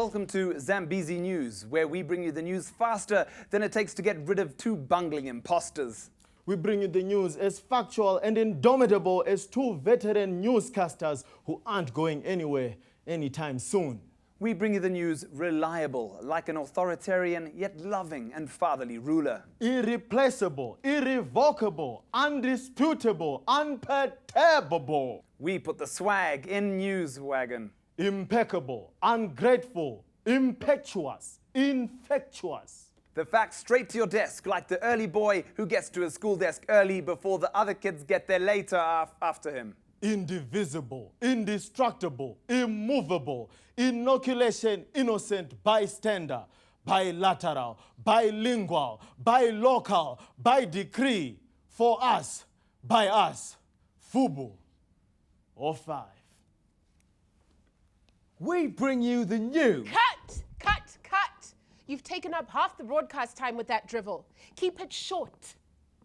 welcome to Zambezi News, where we bring you the news faster than it takes to get rid of two bungling imposters. We bring you the news as factual and indomitable as two veteran newscasters who aren't going anywhere anytime soon. We bring you the news reliable, like an authoritarian yet loving and fatherly ruler. Irreplaceable, irrevocable, undisputable, unperturbable. We put the swag in news wagon. Impeccable, ungrateful, impetuous, infectious. The facts straight to your desk, like the early boy who gets to his school desk early before the other kids get there later after him. Indivisible, indestructible, immovable, inoculation, innocent, bystander, bilateral, bilingual, bilocal, by decree, for us, by us, FUBU, or 5. We bring you the news. Cut! Cut! Cut! You've taken up half the broadcast time with that drivel. Keep it short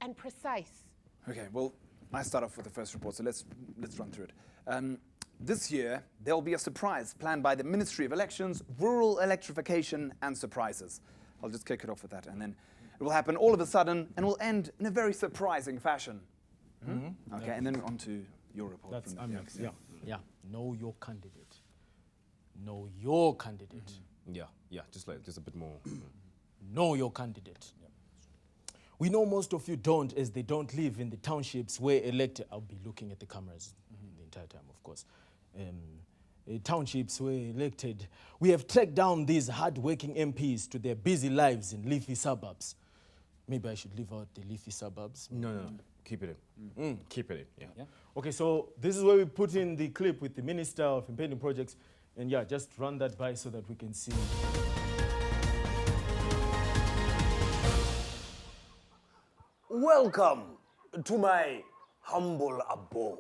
and precise. Okay, well, I start off with the first report, so let's run through it. This year, there'll be a surprise planned by the Ministry of Elections, Rural Electrification and Surprises. I'll just kick it off with that, and then it will happen all of a sudden and will end in a very surprising fashion. Mm-hmm. Okay, and then on to your report. That's from the, yeah. Know your candidate. Know your candidate. Yeah, just a bit more. Know your candidate. Yeah. We know most of you don't, as they don't live in the townships where elected. I'll be looking at the cameras the entire time, of course. Townships where elected. We have tracked down these hard-working MPs to their busy lives in leafy suburbs. Maybe I should leave out the leafy suburbs. No. Keep it in. Keep it in, yeah. Okay, so this is where we put in the clip with the Minister of Impending Projects. And yeah, just run that by so that we can see. Welcome to my humble abode.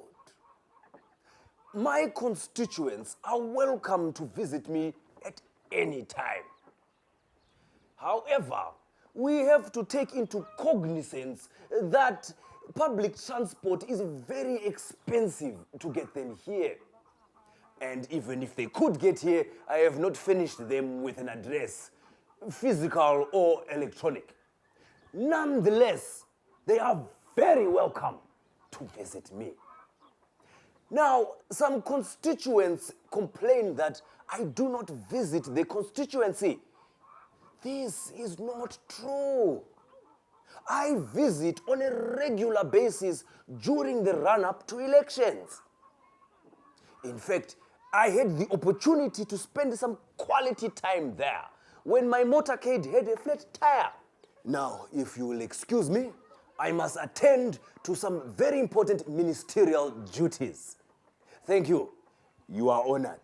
My constituents are welcome to visit me at any time. However, we have to take into cognizance that public transport is very expensive to get them here. And even if they could get here, I have not finished them with an address, physical or electronic. Nonetheless, they are very welcome to visit me. Now, some constituents complain that I do not visit the constituency. This is not true. I visit on a regular basis during the run-up to elections. In fact, I had the opportunity to spend some quality time there when my motorcade had a flat tire. Now, if you will excuse me, I must attend to some very important ministerial duties. Thank you. You are honored.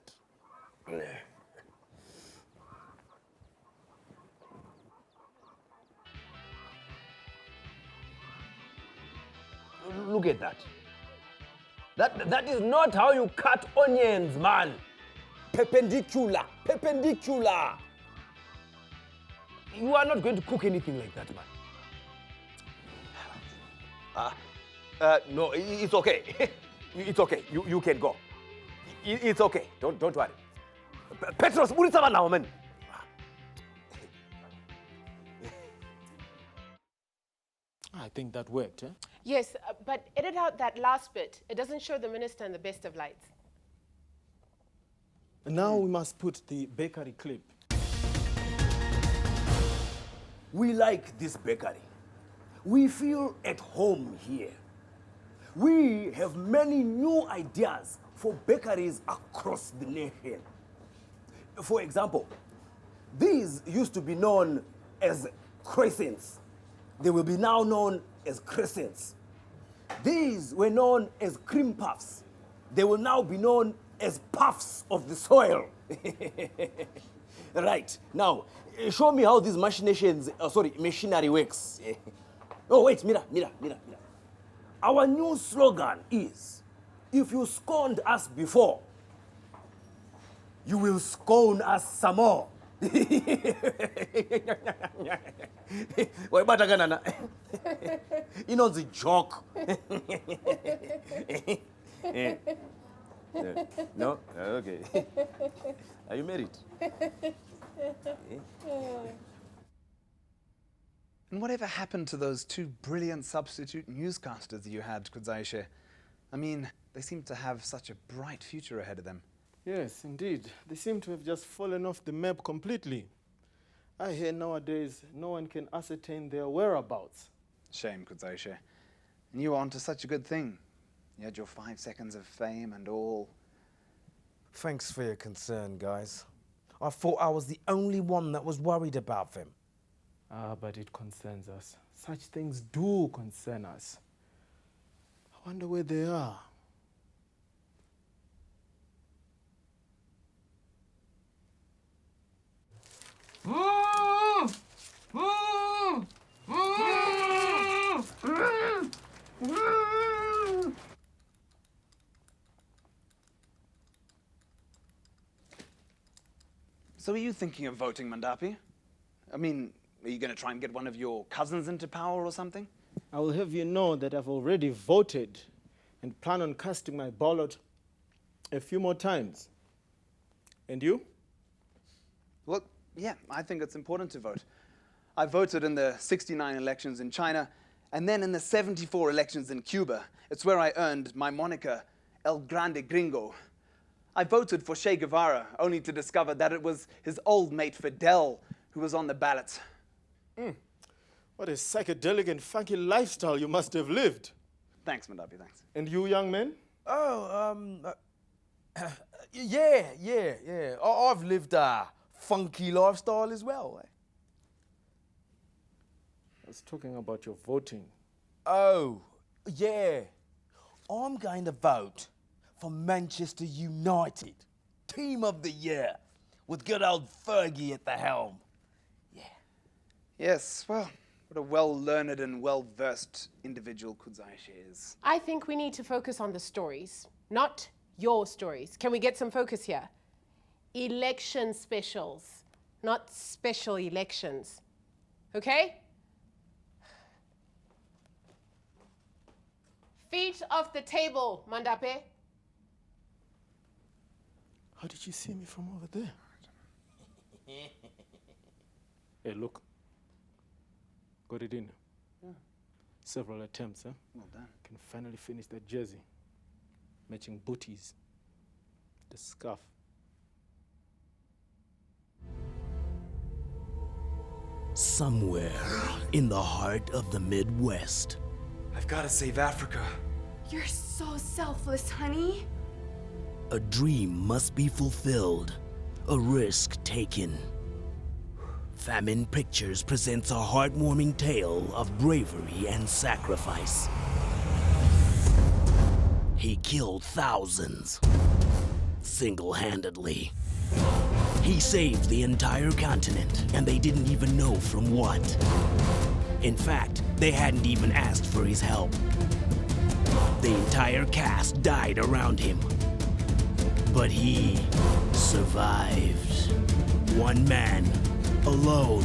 Look at that. That is not how you cut onions, man. Perpendicular. You are not going to cook anything like that, man. No, it's okay. It's okay. You can go. It's okay. Don't worry. Petros, ulisaba now, man. I think that worked, eh? Yes, but edit out that last bit. It doesn't show the minister in the best of lights. Now we must put the bakery clip. We like this bakery. We feel at home here. We have many new ideas for bakeries across the nation. For example, these used to be known as crescents. They will be now known as crescents. These were known as cream puffs. They will now be known as puffs of the soil. Right, now, show me how these machinery works. Oh, wait, mira. Our new slogan is, if you scorned us before, you will scorn us some more. You know the joke. No? Okay. Are you married? And whatever happened to those two brilliant substitute newscasters you had, Kudzaishe? I mean, they seem to have such a bright future ahead of them. Yes, indeed. They seem to have just fallen off the map completely. I hear nowadays no one can ascertain their whereabouts. Shame, Kudzaishe. And you were onto such a good thing. You had your 5 seconds of fame and all. Thanks for your concern, guys. I thought I was the only one that was worried about them. Ah, but it concerns us. Such things do concern us. I wonder where they are. So are you thinking of voting, Mandapi? I mean, are you going to try and get one of your cousins into power or something? I will have you know that I've already voted and plan on casting my ballot a few more times. And you? Well, yeah, I think it's important to vote. I voted in the 69 elections in China and then in the 74 elections in Cuba. It's where I earned my moniker, El Grande Gringo. I voted for Che Guevara, only to discover that it was his old mate Fidel who was on the ballot. What a psychedelic and funky lifestyle you must have lived. Thanks, Mandapi, thanks. And you, young man? Yeah. I've lived a funky lifestyle as well. I was talking about your voting. Oh, yeah. I'm going to vote for Manchester United. Team of the year. With good old Fergie at the helm. Yes, well, what a well-learned and well-versed individual Kudzaishe is. I think we need to focus on the stories, not your stories. Can we get some focus here? Election specials, not special elections. Okay? Feet off the table, Mandape. How did you see me from over there? Hey, look. Got it in. Yeah. Several attempts, huh? Well done. Can finally finish that jersey. Matching booties. The scarf. Somewhere in the heart of the Midwest, I've got to save Africa. You're so selfless, honey. a dream must be fulfilled, a risk taken. Famine Pictures presents a heartwarming tale of bravery and sacrifice. He killed thousands, single-handedly. He saved the entire continent, and they didn't even know from what. In fact, they hadn't even asked for his help. The entire cast died around him. But he survived. One man, alone,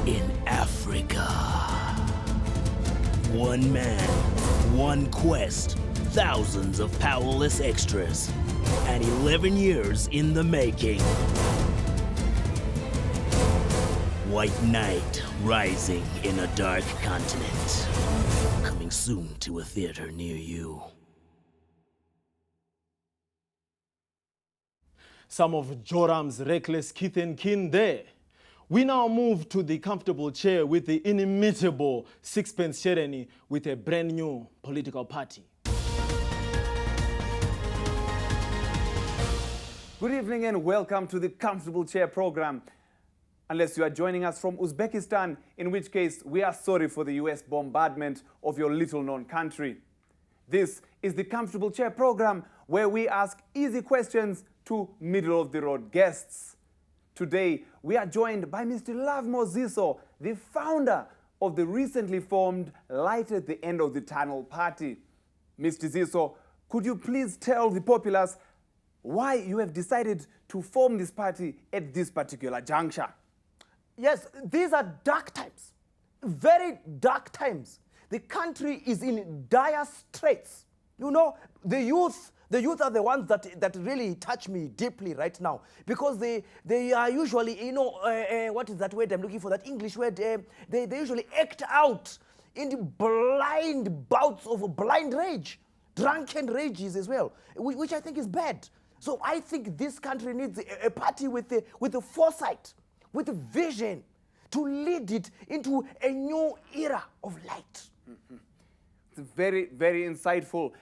in Africa. One man, one quest, thousands of powerless extras, and 11 years in the making. White Knight rising in a dark continent. Coming soon to a theater near you. Some of Joram's reckless kith and kin there. We now move to the comfortable chair with the inimitable Sixpence Shereni with a brand new political party. Good evening and welcome to the Comfortable Chair program. Unless you are joining us from Uzbekistan, in which case we are sorry for the US bombardment of your little-known country. This is the Comfortable Chair program where we ask easy questions to middle-of-the-road guests. Today, we are joined by Mr. Lovemore Ziso, the founder of the recently formed Light at the End of the Tunnel party. Mr. Ziso, could you please tell the populace why you have decided to form this party at this particular juncture? Yes, these are dark times, very dark times. The country is in dire straits. You know, the youth The youth are the ones that really touch me deeply right now, because they are usually, you know, what is that word I'm looking for, that English word, they usually act out in the blind bouts of blind rage, drunken rages as well, which I think is bad. So I think this country needs a party with the foresight, with the vision, to lead it into a new era of light. It's very, very insightful.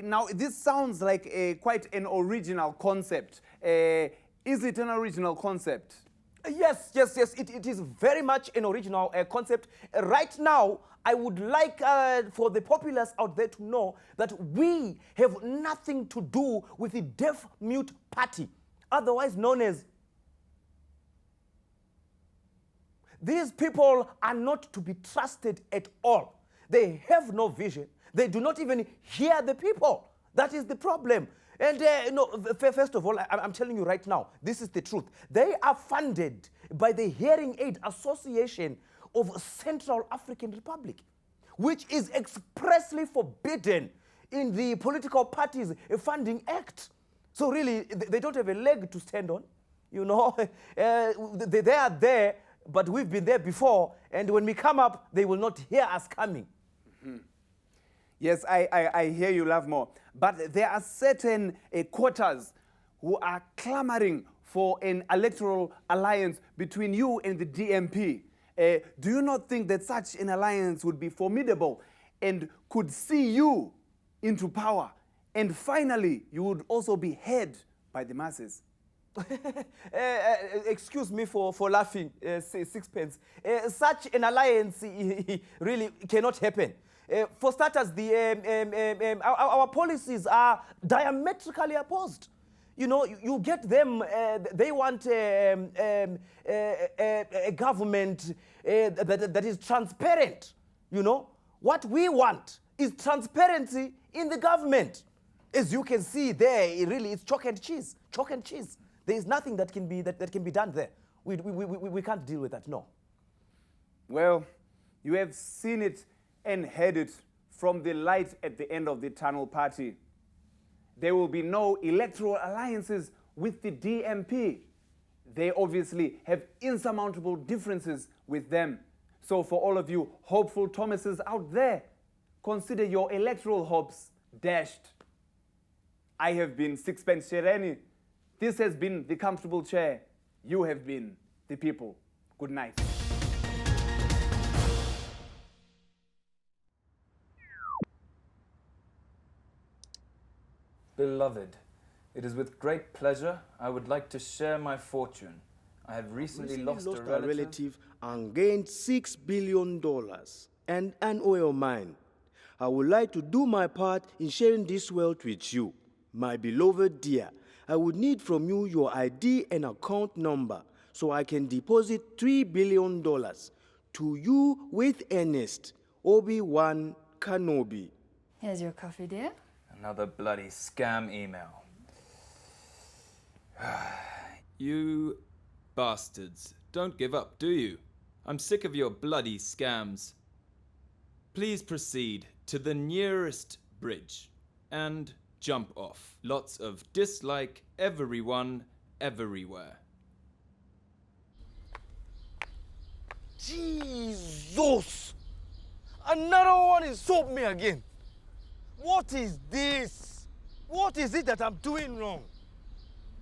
Now, this sounds like quite an original concept. Is it an original concept? Yes, it is very much an original concept. Right now, I would like for the populace out there to know that we have nothing to do with the deaf-mute party, otherwise known as... These people are not to be trusted at all. They have no vision. They do not even hear the people. That is the problem. And first of all, I'm telling you right now, this is the truth. They are funded by the Hearing Aid Association of Central African Republic, which is expressly forbidden in the Political Parties Funding Act. So really, they don't have a leg to stand on. You know, they are there, but we've been there before, and when we come up, they will not hear us coming. Mm-hmm. Yes, I hear you, Lovemore. But there are certain quarters who are clamoring for an electoral alliance between you and the DMP. Do you not think that such an alliance would be formidable and could see you into power? And finally, you would also be heard by the masses. Excuse me for laughing, Sixpence. Such an alliance really cannot happen. For starters, our policies are diametrically opposed. You know, you get them, they want a government that is transparent, you know. What we want is transparency in the government. As you can see there, it's chalk and cheese, chalk and cheese. There is nothing that can be done there. We can't deal with that, no. Well, you have seen it and heard it from the light at the end of the tunnel party. There will be no electoral alliances with the DMP. They obviously have insurmountable differences with them. So for all of you hopeful Thomases out there, consider your electoral hopes dashed. I have been Sixpence Shereni. This has been the Comfortable Chair. You have been the people. Good night. Beloved, it is with great pleasure I would like to share my fortune. I have recently lost a relative and gained $6 billion and an oil mine. I would like to do my part in sharing this wealth with you. My beloved dear, I would need from you your ID and account number so I can deposit $3 billion to you with Ernest, Obi-Wan Kenobi. Here's your coffee, dear. Another bloody scam email. You bastards, don't give up, do you? I'm sick of your bloody scams. Please proceed to the nearest bridge and jump off. Lots of dislike, everyone, everywhere. Jesus! Another one is soap me again. What is this? What is it that I'm doing wrong?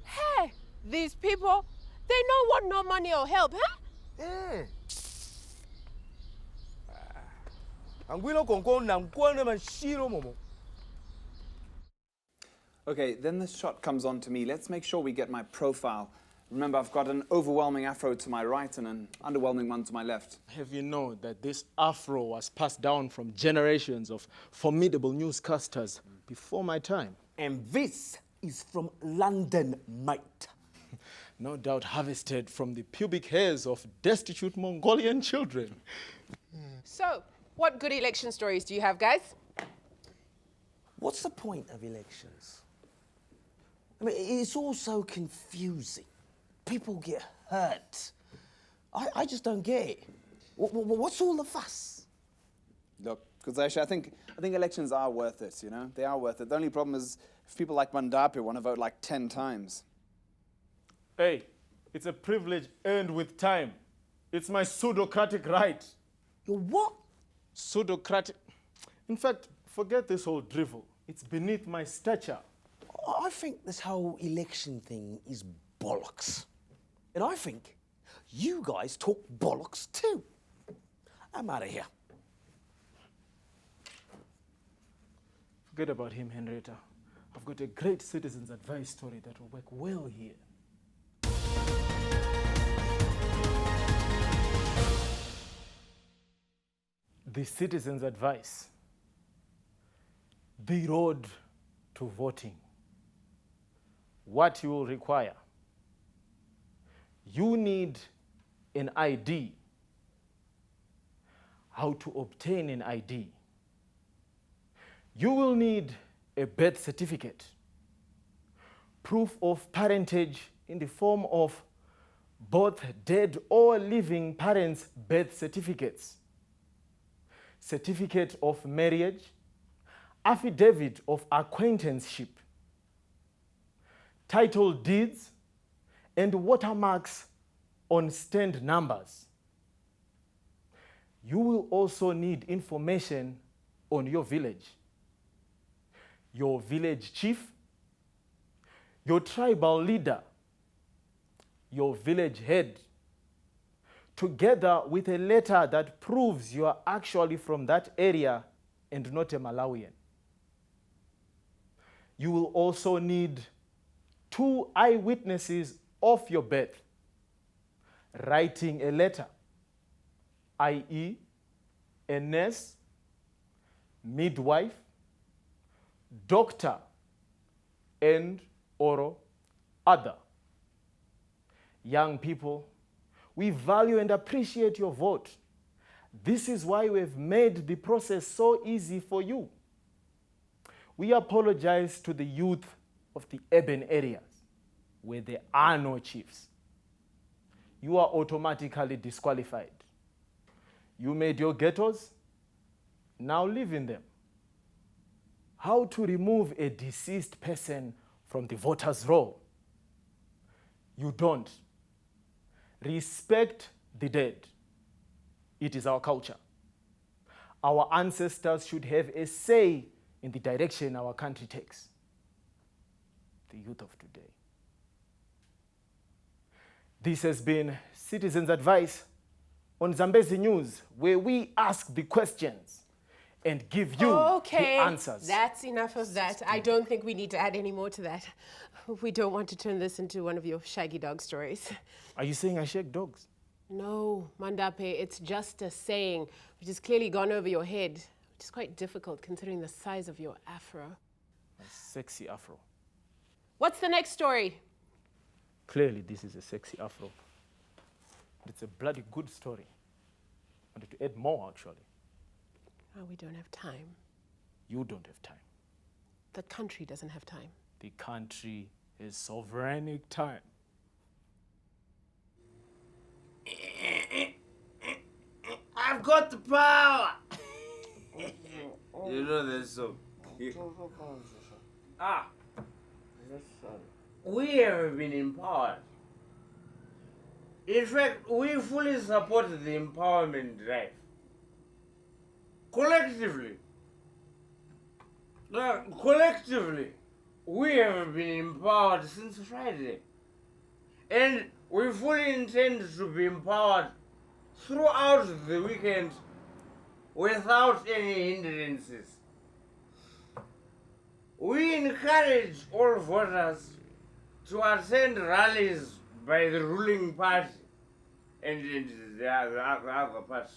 Hey, these people, they don't want no money or help, huh? Yeah. Okay, then the shot comes on to me. Let's make sure we get my profile. Remember, I've got an overwhelming afro to my right and an underwhelming one to my left. Have you known that this afro was passed down from generations of formidable newscasters before my time? And this is from London, mate. No doubt harvested from the pubic hairs of destitute Mongolian children. So, what good election stories do you have, guys? What's the point of elections? I mean, it's all so confusing. People get hurt. I just don't get it. What's all the fuss? Look, Because actually, I think elections are worth it, you know? They are worth it. The only problem is if people like Mandape want to vote like 10 times. Hey, it's a privilege earned with time. It's my pseudocratic right. Your what? Pseudocratic. In fact, forget this whole drivel. It's beneath my stature. I think this whole election thing is bollocks. And I think you guys talk bollocks too. I'm out of here. Forget about him, Henrietta. I've got a great citizen's advice story that will work well here. The citizen's advice. The road to voting. What you will require. You need an ID. How to obtain an ID. You will need a birth certificate, proof of parentage in the form of both dead or living parents' birth certificates, certificate of marriage, affidavit of acquaintanceship, title deeds, and watermarks on stand numbers. You will also need information on your village, your village chief, your tribal leader, your village head, together with a letter that proves you are actually from that area and not a Malawian. You will also need 2 eyewitnesses of your birth, writing a letter, i.e., a nurse, midwife, doctor, and or other. Young people, we value and appreciate your vote. This is why we've made the process so easy for you. We apologize to the youth of the urban areas where there are no chiefs. You are automatically disqualified. You made your ghettos, now live in them. How to remove a deceased person from the voter's roll? You don't. Respect the dead. It is our culture. Our ancestors should have a say in the direction our country takes. The youth of today. This has been Citizens' Advice on Zambezi News, where we ask the questions and give you the answers. That's enough of that. I don't think we need to add any more to that. We don't want to turn this into one of your shaggy dog stories. Are you saying I shake dogs? No, Mandape, it's just a saying, which has clearly gone over your head, which is quite difficult considering the size of your afro. A sexy afro. What's the next story? Clearly, this is a sexy afro. It's a bloody good story. I wanted to add more, actually. Oh, we don't have time. You don't have time. The country doesn't have time. The country is sovereign time. I've got the power! You know that song? We have been empowered. In fact, we fully support the empowerment drive. Collectively, we have been empowered since Friday. And we fully intend to be empowered throughout the weekend without any hindrances. We encourage all voters to attend rallies by the ruling party and the other party.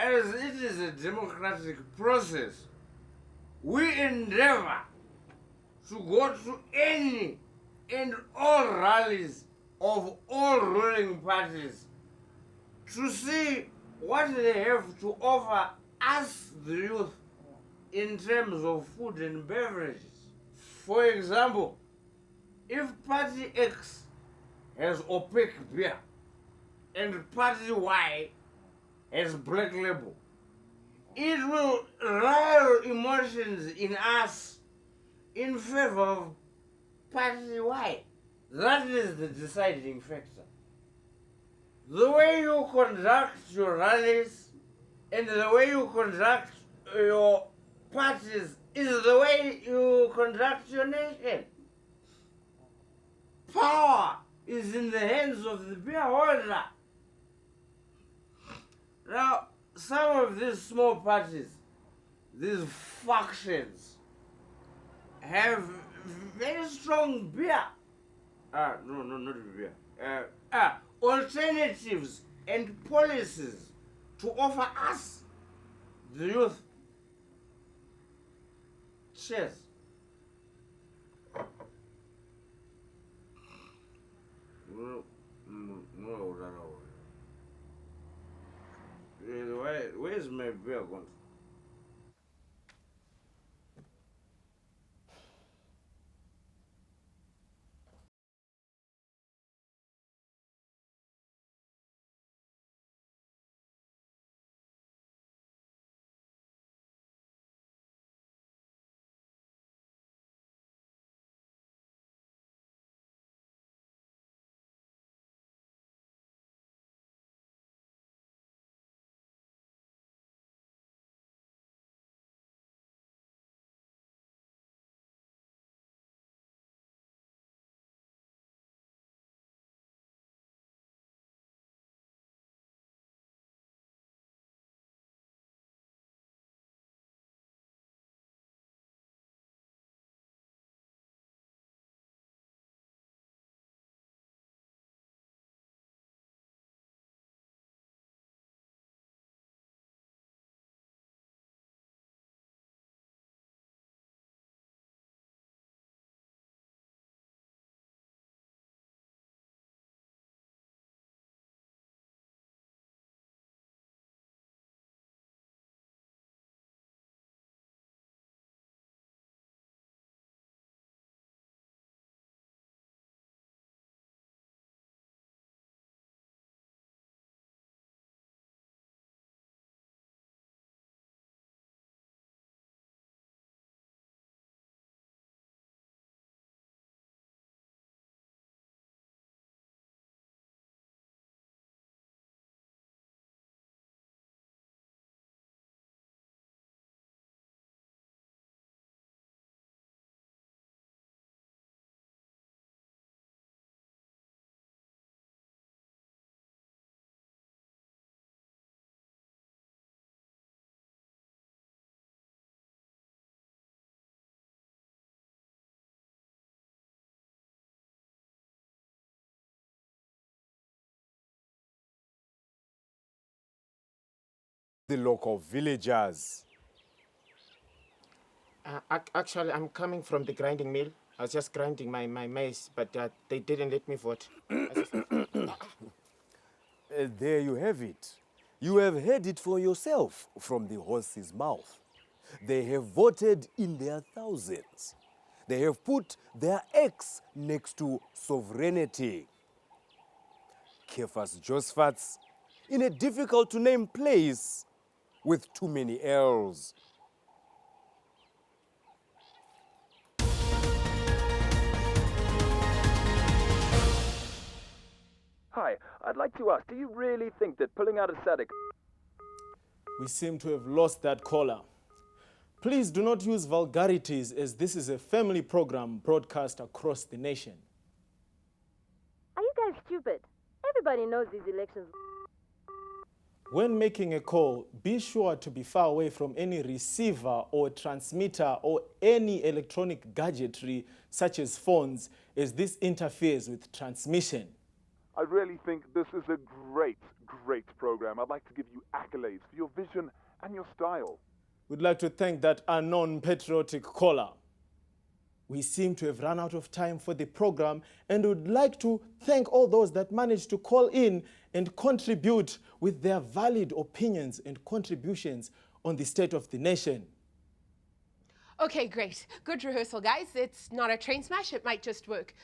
As it is a democratic process, we endeavor to go to any and all rallies of all ruling parties to see what they have to offer us, the youth, in terms of food and beverages. For example, if Party X has opaque beer and Party Y as Black Label. It will rile emotions in us in favor of Party Y. That is the deciding factor. The way you conduct your rallies and the way you conduct your parties is the way you conduct your nation. Power is in the hands of the beer holder. Now, some of these small parties, these factions, have very strong beer. No, not beer. Alternatives and policies to offer us, the youth. Cheers. Where's my beer gone? The local villagers. Actually, I'm coming from the grinding mill. I was just grinding my maize, but they didn't let me vote. There you have it. You have heard it for yourself from the horse's mouth. They have voted in their thousands. They have put their X next to sovereignty. Kefas Josphats in a difficult to name place with too many L's. Hi, I'd like to ask, do you really think that pulling out of SADC... We seem to have lost that caller. Please do not use vulgarities, as this is a family program broadcast across the nation. Are you guys stupid? Everybody knows these elections. When making a call, be sure to be far away from any receiver or transmitter or any electronic gadgetry such as phones, as this interferes with transmission. I really think this is a great program. I'd like to give you accolades for your vision and your style. We'd like to thank that unknown patriotic caller. We seem to have run out of time for the program and would like to thank all those that managed to call in and contribute with their valid opinions and contributions on the state of the nation. Okay, great. Good rehearsal, guys. It's not a train smash. It might just work.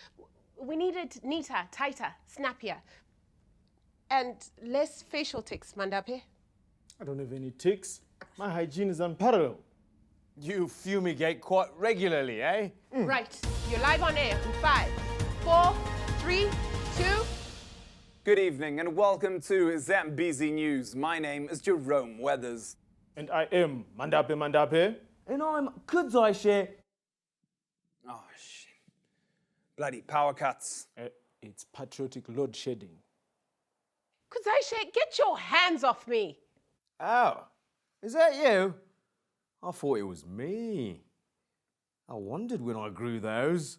We need it neater, tighter, snappier. And less facial tics, Mandape. I don't have any ticks. My hygiene is unparalleled. You fumigate quite regularly, eh? Right, you're live on air in 5, 4, 3, 2. Good evening and welcome to Zambezi News. My name is Jerome Weathers. And I am Mandape. And I'm Kudzai. Oh, shit. Bloody power cuts. It's patriotic load shedding. Kuzaishe, get your hands off me. Oh, is that you? I thought it was me. I wondered when I grew those.